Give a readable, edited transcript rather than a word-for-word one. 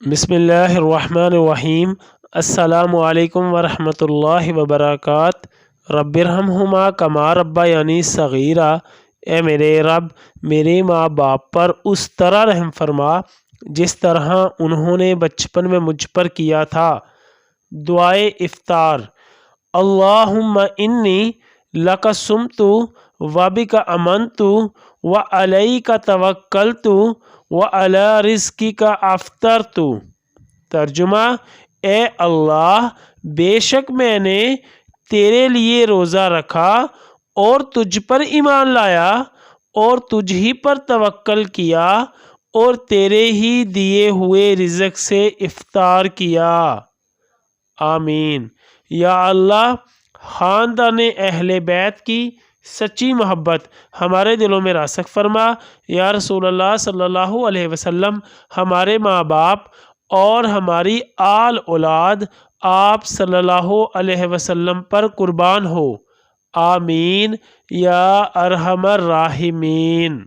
بسم اللہ الرحمن الرحیم۔ السلام علیکم ورحمۃ اللہ وبرکاتہ۔ رب ارحمہما کما ربیانی صغیرا۔ اے میرے رب، میرے ماں باپ پر اس طرح رحم فرما جس طرح انہوں نے بچپن میں مجھ پر کیا تھا۔ دعائے افطار۔ اللہم انی لک صمت وبک آمنت وعلیک توکلت وعلی رزقک افطرت۔ ترجمہ: اے اللہ، بے شک میں نے تیرے لیے روزہ رکھا اور تجھ پر ایمان لایا اور تجھ ہی پر توکل کیا اور تیرے ہی دیے ہوئے رزق سے افطار کیا۔ آمین۔ یا اللہ، خاندان اہل بیت کی سچی محبت ہمارے دلوں میں راسخ فرما۔ یا رسول اللہ صلی اللہ علیہ وسلم، ہمارے ماں باپ اور ہماری آل اولاد آپ صلی اللہ علیہ وسلم پر قربان ہو۔ آمین یا ارحم الراحمین۔